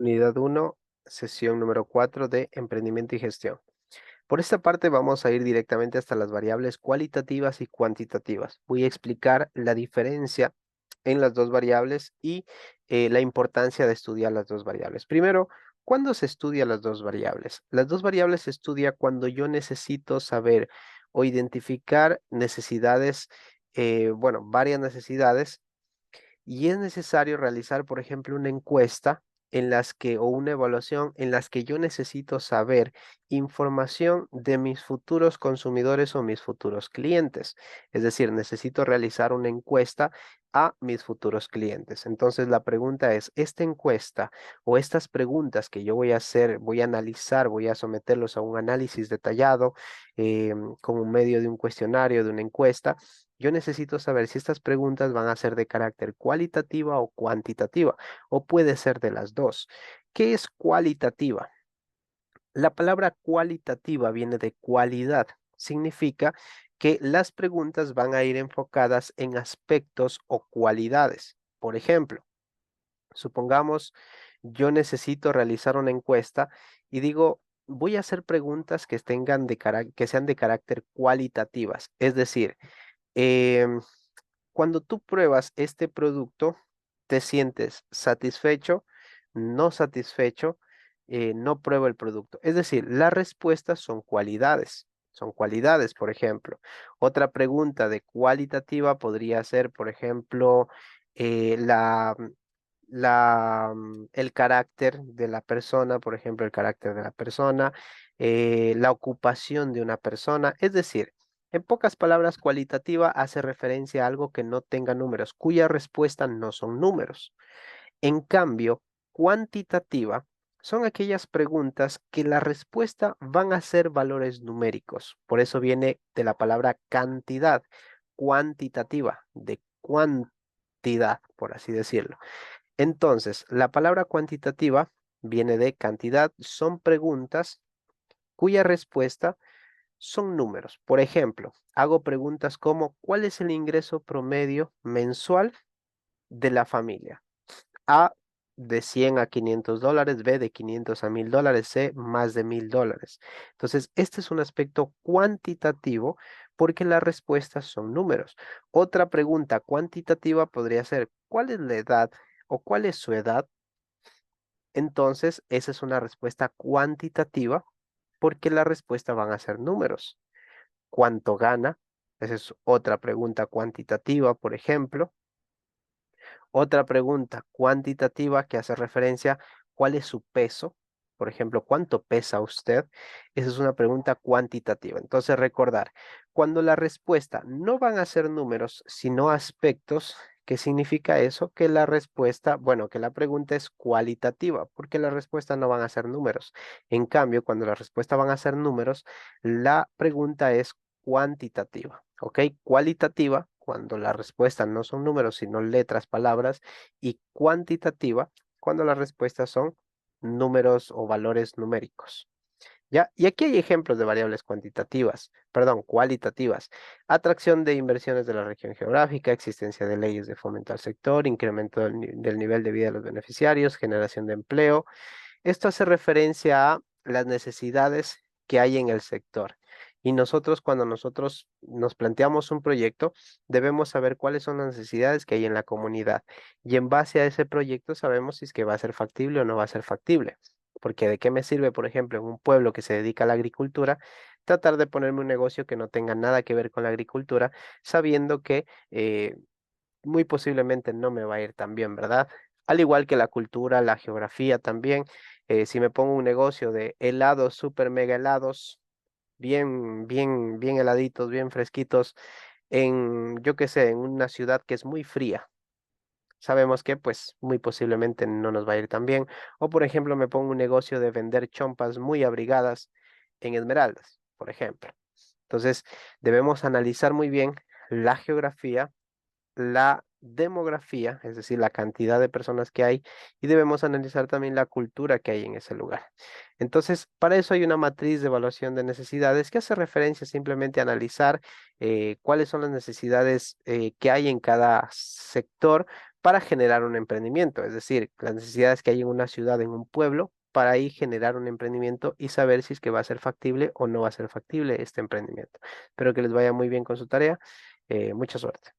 Unidad uno, sesión número 4 de emprendimiento y gestión. Por esta parte vamos a ir directamente hasta las variables cualitativas y cuantitativas. Voy a explicar la diferencia en las dos variables y la importancia de estudiar las dos variables. Primero, ¿cuándo se estudia las dos variables? Las dos variables se estudia cuando yo necesito saber o identificar necesidades, bueno, varias necesidades y es necesario realizar, por ejemplo, una encuesta en las que, o una evaluación en las que yo necesito saber información de mis futuros consumidores o mis futuros clientes. Es decir, necesito realizar una encuesta a mis futuros clientes. Entonces, la pregunta es, ¿esta encuesta o estas preguntas que yo voy a hacer, voy a analizar, voy a someterlos a un análisis detallado con un medio de un cuestionario, de una encuesta? Yo necesito saber si estas preguntas van a ser de carácter cualitativa o cuantitativa, o puede ser de las dos. ¿Qué es cualitativa? La palabra cualitativa viene de cualidad. Significa que las preguntas van a ir enfocadas en aspectos o cualidades. Por ejemplo, supongamos yo necesito realizar una encuesta y digo, voy a hacer preguntas que tengan que sean de carácter cualitativas. Es decir, em, cuando tú pruebas este producto, te sientes satisfecho, no satisfecho, no pruebo el producto. Es decir, las respuestas son cualidades. Son cualidades, por ejemplo. Otra pregunta de cualitativa podría ser, por ejemplo, el carácter de la persona, por ejemplo, el carácter de la persona, la ocupación de una persona. Es decir, en pocas palabras, cualitativa hace referencia a algo que no tenga números, cuya respuesta no son números. En cambio, cuantitativa son aquellas preguntas que la respuesta van a ser valores numéricos. Por eso viene de la palabra cantidad, cuantitativa, de cuantidad, por así decirlo. Entonces, la palabra cuantitativa viene de cantidad, son preguntas cuya respuesta son números. Por ejemplo, hago preguntas como, ¿cuál es el ingreso promedio mensual de la familia? A, de 100 a 500 dólares, B, de 500 a 1000 dólares, C, más de 1000 dólares. Entonces, este es un aspecto cuantitativo porque las respuestas son números. Otra pregunta cuantitativa podría ser, ¿cuál es la edad o cuál es su edad? Entonces, esa es una respuesta cuantitativa porque la respuesta van a ser números. ¿Cuánto gana? Esa es otra pregunta cuantitativa, por ejemplo. Otra pregunta cuantitativa que hace referencia, ¿cuál es su peso? Por ejemplo, ¿cuánto pesa usted? Esa es una pregunta cuantitativa. Entonces, recordar, cuando la respuesta no van a ser números, sino aspectos, ¿qué significa eso? Que la respuesta, bueno, que la pregunta es cualitativa, porque la respuesta no van a ser números. En cambio, cuando la respuesta van a ser números, la pregunta es cuantitativa, ¿ok? Cualitativa, cuando la respuesta no son números, sino letras, palabras, y cuantitativa, cuando las respuestas son números o valores numéricos. ¿Ya? Y aquí hay ejemplos de variables cuantitativas, perdón, cualitativas. Atracción de inversiones de la región geográfica, existencia de leyes de fomento al sector, incremento del nivel de vida de los beneficiarios, generación de empleo. Esto hace referencia a las necesidades que hay en el sector. Y nosotros, cuando nosotros nos planteamos un proyecto, debemos saber cuáles son las necesidades que hay en la comunidad. Y en base a ese proyecto sabemos si es que va a ser factible o no va a ser factible. Porque de qué me sirve, por ejemplo, en un pueblo que se dedica a la agricultura, tratar de ponerme un negocio que no tenga nada que ver con la agricultura, sabiendo que muy posiblemente no me va a ir tan bien, ¿verdad? Al igual que la cultura, la geografía también. Si me pongo un negocio de helados, super mega helados, bien heladitos, bien fresquitos, yo qué sé, en una ciudad que es muy fría, sabemos que pues muy posiblemente no nos va a ir tan bien. O por ejemplo, me pongo un negocio de vender chompas muy abrigadas en Esmeraldas, por ejemplo. Entonces, debemos analizar muy bien la geografía, la demografía, es decir, la cantidad de personas que hay, y debemos analizar también la cultura que hay en ese lugar. Entonces, para eso hay una matriz de evaluación de necesidades que hace referencia simplemente a analizar cuáles son las necesidades que hay en cada sector para generar un emprendimiento, es decir, las necesidades que hay en una ciudad, en un pueblo, para ahí generar un emprendimiento y saber si es que va a ser factible o no va a ser factible este emprendimiento. Espero que les vaya muy bien con su tarea. Mucha suerte.